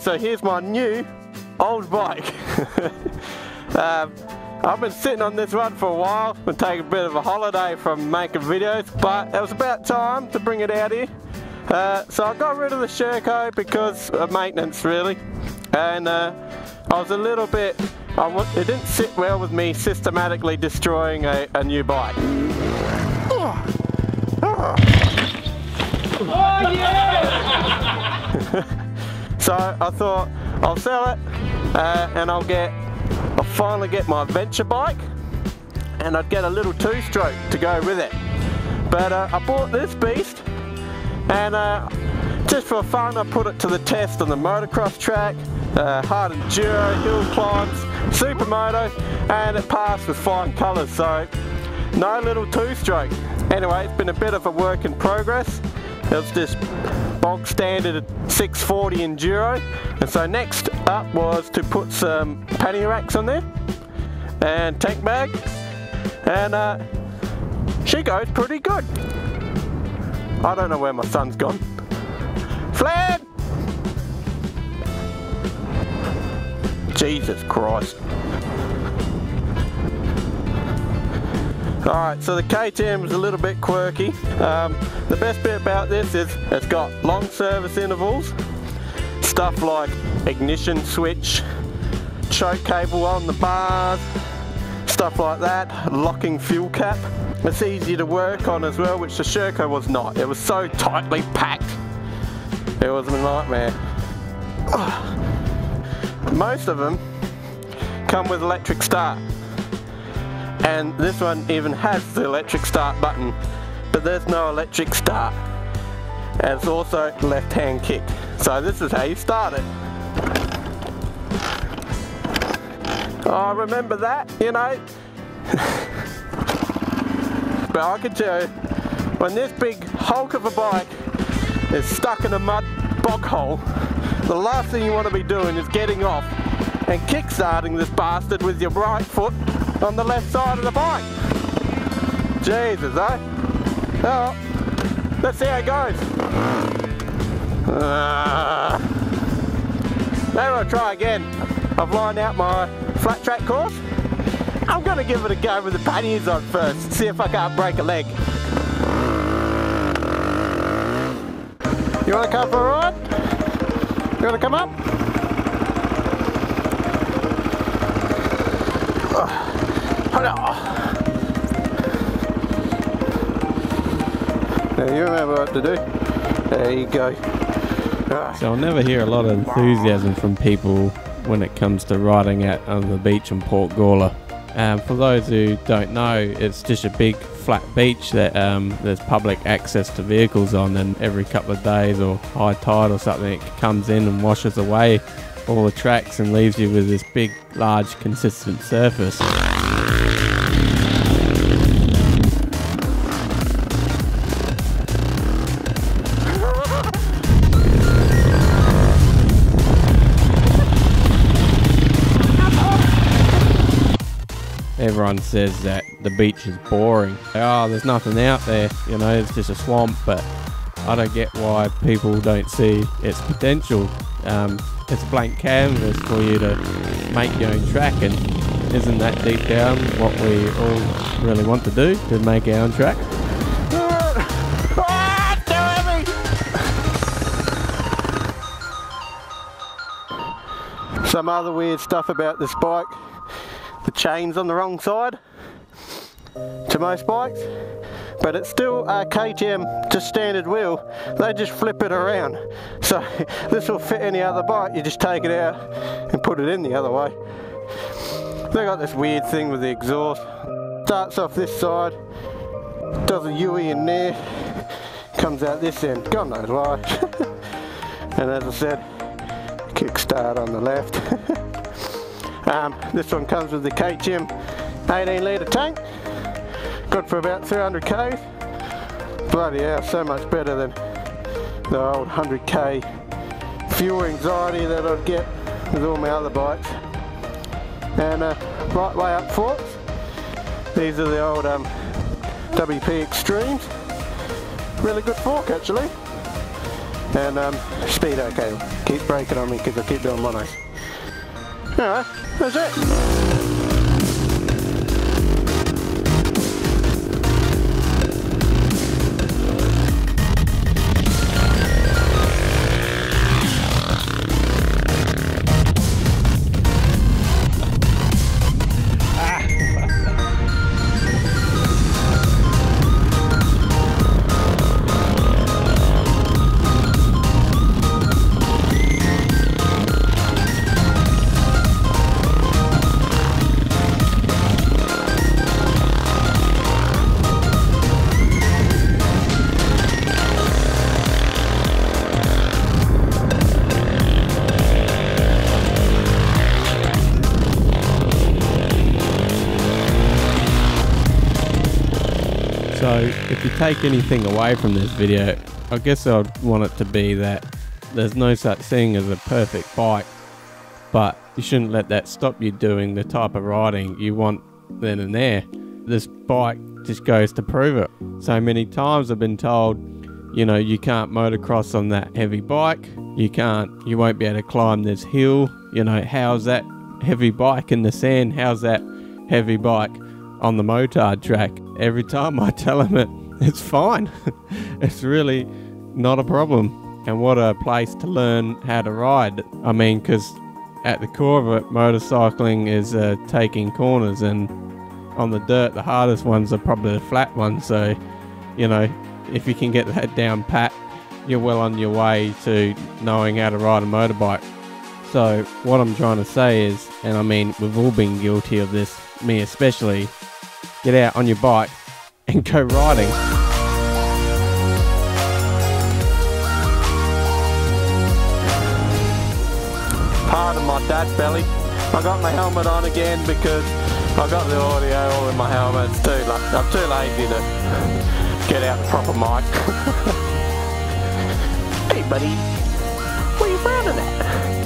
so here's my new old bike. I've been sitting on this one for a while, been taking a bit of a holiday from making videos, but it was about time to bring it out here. So I got rid of the Sherco because of maintenance really, and I was a little bit, it didn't sit well with me systematically destroying a new bike. Oh yeah! So I thought I'll sell it and I'll finally get my adventure bike, and I'd get a little two-stroke to go with it. But I bought this beast, and just for fun I put it to the test on the motocross track, hard enduro, hill climbs, supermoto, and it passed with flying colours, so no little two-stroke. Anyway, it's been a bit of a work in progress. It was just bog standard 640 enduro, and so next up was to put some pannier racks on there and tank bag, and she goes pretty good. I don't know where my son's gone. Fled! Jesus Christ. Alright, so the KTM is a little bit quirky. The best bit about this is it's got long service intervals, stuff like ignition switch, choke cable on the bars, stuff like that, locking fuel cap. It's easy to work on as well, which the Sherco was not. It was so tightly packed. It was a nightmare. Most of them come with electric start. And this one even has the electric start button, but there's no electric start. And it's also left-hand kick. So this is how you start it. Oh, remember that, you know? But I can tell you, when this big hulk of a bike is stuck in a mud bog hole, the last thing you want to be doing is getting off and kick-starting this bastard with your right foot on the left side of the bike. Jesus, eh? Oh, let's see how it goes. Maybe I'll try again. I've lined out my flat track course. I'm going to give it a go with the panniers on first, see if I can't break a leg. You want to come for a ride? You want to come up? Now you remember what to do. There you go. So I'll never hear a lot of enthusiasm from people when it comes to riding out on the beach in Port Gawler. For those who don't know, it's just a big flat beach that there's public access to vehicles on, and every couple of days or high tide or something it comes in and washes away all the tracks and leaves you with this big, large, consistent surface. Everyone says that the beach is boring. Oh, there's nothing out there, you know, it's just a swamp, but I don't get why people don't see its potential. It's a blank canvas for you to make your own track, and isn't that deep down what we all really want to do, to make our own track? Some other weird stuff about this bike. The chain's on the wrong side to most bikes, but it's still a KTM, just standard wheel. They just flip it around, so this will fit any other bike. You just take it out and put it in the other way. They got this weird thing with the exhaust. Starts off this side, does a U-E in there, comes out this end, God knows why. And as I said, kickstart on the left. This one comes with the KTM 18 litre tank, good for about 300 k's. Bloody hell, so much better than the old 100k fuel anxiety that I'd get with all my other bikes. And right way up forks, these are the old WP Extremes, really good fork actually. And speedo cable keeps breaking on me because I keep doing monos. Alright, that's it. So if you take anything away from this video, I guess I'd want it to be that there's no such thing as a perfect bike, but you shouldn't let that stop you doing the type of riding you want then and there. This bike just goes to prove it. So many times I've been told, you know, you can't motocross on that heavy bike, you won't be able to climb this hill, you know, how's that heavy bike in the sand, how's that heavy bike on the motard track? Every time I tell them it's fine. It's really not a problem. And what a place to learn how to ride. I mean, because at the core of it, motorcycling is taking corners, and on the dirt, the hardest ones are probably the flat ones. So, you know, if you can get that down pat, you're well on your way to knowing how to ride a motorbike. So what I'm trying to say is, and I mean, we've all been guilty of this, me especially, get out on your bike and go riding. Pardon my dad belly. I got my helmet on again because I got the audio all in my helmet. I'm too lazy to get out the proper mic. Hey buddy, what are you frowning at?